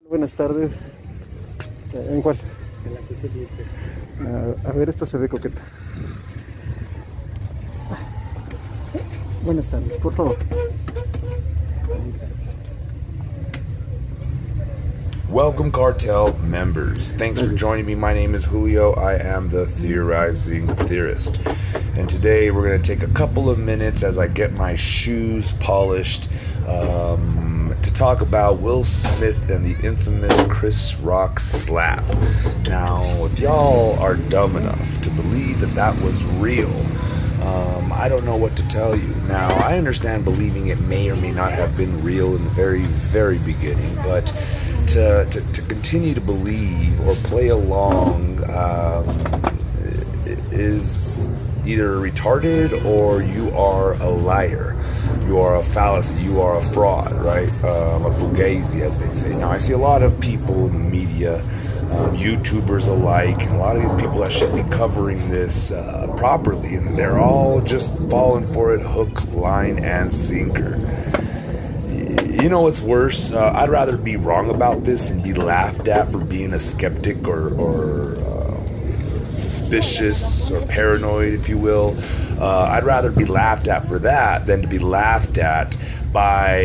Buenas tardes. ¿En cuál? En la que se dice. A ver, esta se ve coqueta. Buenas tardes, por favor. Welcome, cartel members. Thanks for joining me. My name is Julio. I am the Theorizing Theorist. And today we're going to take a couple of minutes as I get my shoes polished to talk about Will Smith and the infamous Chris Rock slap. Now, if y'all are dumb enough to believe that that was real, I don't know what to tell you. Now, I understand believing it may or may not have been real in the very, very beginning, but to continue to believe or play along is either retarded or you are a liar. You are a fallacy. You are a fraud, right? A fugazi, as they say. Now, I see a lot of people in the media, YouTubers alike, and a lot of these people that should be covering this properly, and they're all just falling for it hook, line, and sinker. You know what's worse? I'd rather be wrong about this and be laughed at for being a skeptic or suspicious or paranoid, if you will. I'd rather be laughed at for that than to be laughed at by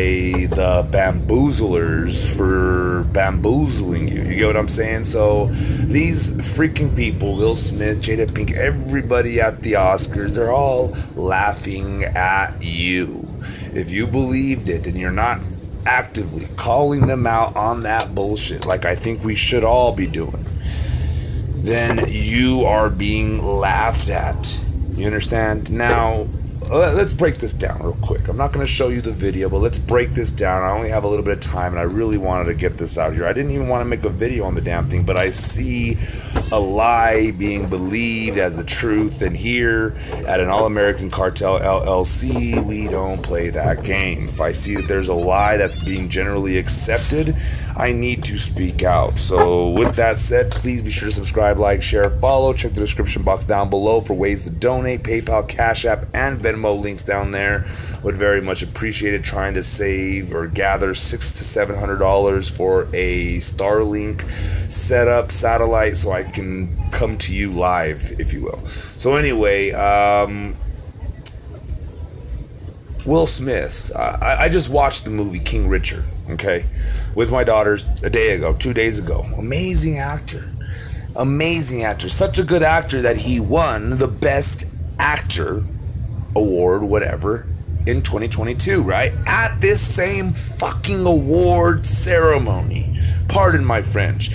the bamboozlers for bamboozling you. You get what I'm saying? So these freaking people, Will Smith, Jada Pink, everybody at the Oscars, they're all laughing at you. If you believed it and you're not actively calling them out on that bullshit, like I think we should all be doing, then you are being laughed at. You understand? Now, let's break this down real quick. I'm not going to show you the video, but let's break this down. I only have a little bit of time, and I really wanted to get this out here. I didn't even want to make a video on the damn thing, but I see a lie being believed as the truth, and here at an All-American Cartel LLC, we don't play that game. If I see that there's a lie that's being generally accepted, I need to speak out. So with that said, please be sure to subscribe, like, share, follow. Check the description box down below for ways to donate, PayPal, Cash App, and Venmo links down there. Would very much appreciate it. Trying to save or gather $600 to $700 for a Starlink setup satellite so I can come to you live, if you will. So anyway, Will Smith, I just watched the movie King Richard, okay, with my daughters 2 days ago. Amazing actor. Such a good actor that he won the Best Actor award, whatever, in 2022, right? At this same fucking award ceremony. Pardon my French.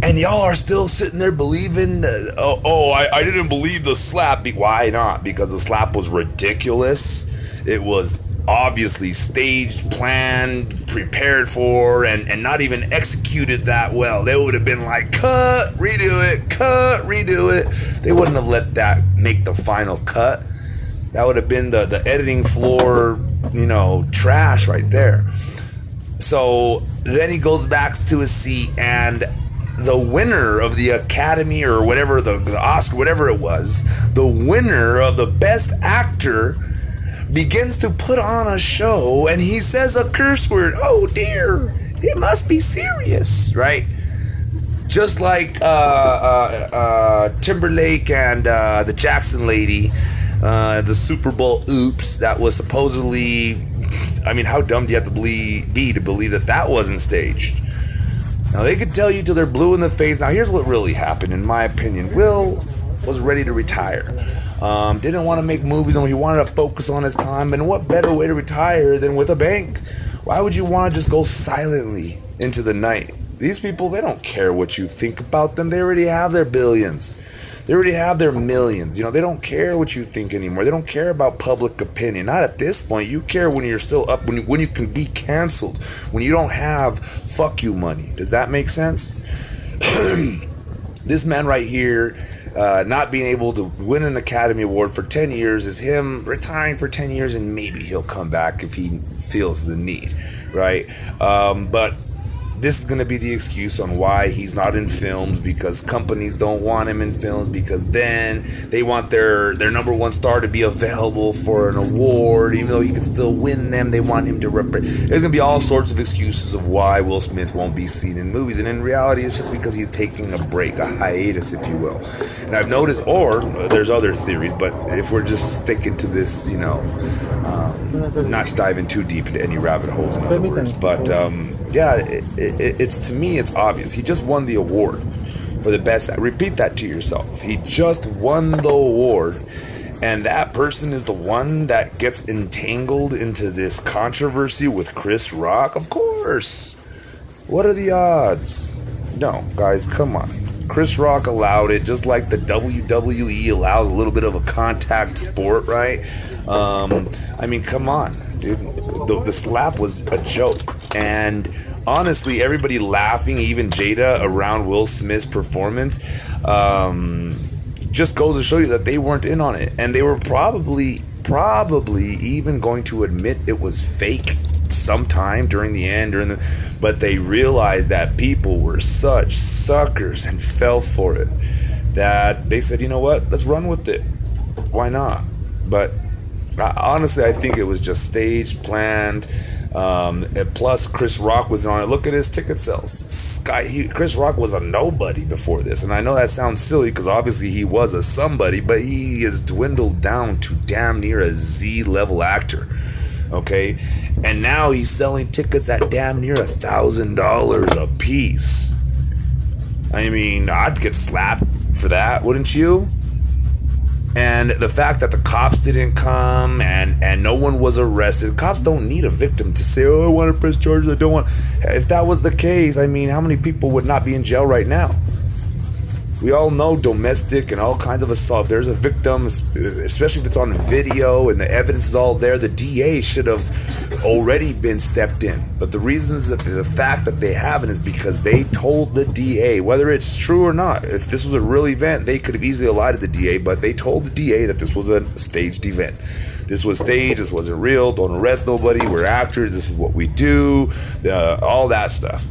And y'all are still sitting there believing, I didn't believe the slap. Why not? Because the slap was ridiculous. It was obviously staged, planned, prepared for, and not even executed that well. They would have been like, cut, redo it. They wouldn't have let that make the final cut. That would have been the editing floor, trash right there. So then he goes back to his seat, and the winner of the Academy or whatever, the Oscar, whatever it was, the winner of the Best Actor begins to put on a show, and he says a curse word. Oh dear, it must be serious, right? Just like Timberlake and the Jackson lady, the Super Bowl oops, that was supposedly, how dumb do you have to be to believe that wasn't staged? Now, they could tell you till they're blue in the face. Now, here's what really happened, in my opinion. Will was ready to retire. Didn't want to make movies, and he wanted to focus on his time. And what better way to retire than with a bang? Why would you want to just go silently into the night? These people, they don't care what you think about them. They already have their billions. They already have their millions. They don't care what you think anymore. They don't care about public opinion. Not at this point. You care when you're still up, when you can be canceled, when you don't have fuck you money. Does that make sense? This man right here, not being able to win an Academy Award for 10 years is him retiring for 10 years, and maybe he'll come back if he feels the need, right? But this is going to be the excuse on why he's not in films, because companies don't want him in films, because then they want their number one star to be available for an award, even though he could still win them. They want him to represent. There's going to be all sorts of excuses of why Will Smith won't be seen in movies, and in reality, it's just because he's taking a break, a hiatus, if you will. And I've noticed, or there's other theories, but if we're just sticking to this, not to dive in too deep into any rabbit holes, in other words, but yeah, it's to me, it's obvious. He just won the award for the best. Repeat that to yourself. He just won the award, and that person is the one that gets entangled into this controversy with Chris Rock. Of course. What are the odds? No, guys, come on. Chris Rock allowed it, just like the WWE allows a little bit of a contact sport, right? I mean, come on, dude. The slap was a joke. And honestly, everybody laughing, even Jada, around Will Smith's performance, just goes to show you that they weren't in on it. And they were probably even going to admit it was fake sometime during the end, but they realized that people were such suckers and fell for it that they said, you know what, let's run with it. Why not? But honestly, I think it was just staged, planned. And plus, Chris Rock was on it. Look at his ticket sales. Chris Rock was a nobody before this, and I know that sounds silly because obviously he was a somebody, but he has dwindled down to damn near a Z-level actor. Okay, and now he's selling tickets at damn near $1,000 a piece. I mean, I'd get slapped for that, wouldn't you? And the fact that the cops didn't come and no one was arrested. Cops don't need a victim to say, oh, I want to press charges, I don't want. If that was the case, I mean, how many people would not be in jail right now? We all know domestic and all kinds of assault. If there's a victim, especially if it's on video and the evidence is all there, the DA should have already been stepped in. But the reasons that the fact that they haven't is because they told the DA, whether it's true or not. If this was a real event, they could have easily lied to the DA, but they told the DA that this was a staged event. This was staged, this wasn't real, don't arrest nobody, we're actors, this is what we do, all that stuff.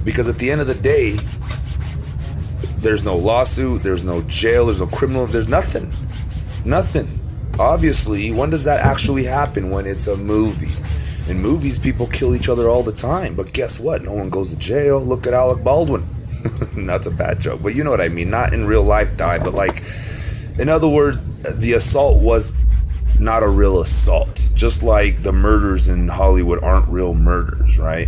Because at the end of the day, there's no lawsuit, there's no jail, there's no criminal, there's nothing. Nothing. Obviously, when does that actually happen? When it's a movie. In movies, people kill each other all the time. But guess what? No one goes to jail. Look at Alec Baldwin. That's a bad joke. But you know what I mean. Not in real life die, but like, in other words, the assault was not a real assault. Just like the murders in Hollywood aren't real murders, right?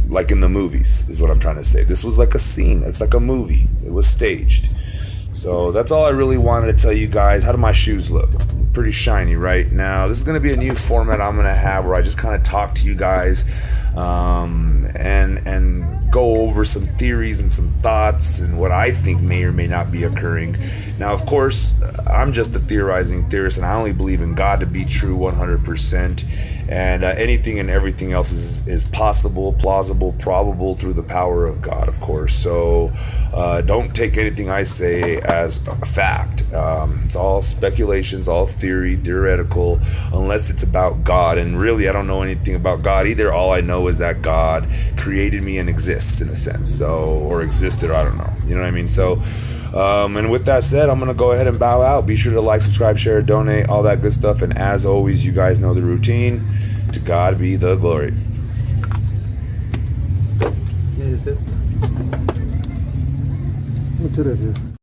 Like in the movies, is what I'm trying to say. This was like a scene. It's like a movie. It was staged. So that's all I really wanted to tell you guys. How do my shoes look? Pretty shiny right now. This is going to be a new format I'm going to have where I just kind of talk to you guys and go over some theories and some thoughts and what I think may or may not be occurring. Now, of course, I'm just a theorizing theorist, and I only believe in God to be true 100%. And anything and everything else is possible, plausible, probable through the power of God, of course. So don't take anything I say as a fact. It's all speculations, all theory, theoretical, unless it's about God. And really, I don't know anything about God either. All I know is that God created me and exists in a sense. So, or existed, I don't know. You know what I mean? So, and with that said, I'm going to go ahead and bow out. Be sure to like, subscribe, share, donate, all that good stuff. And as always, you guys know the routine. To God be the glory. Muchas gracias.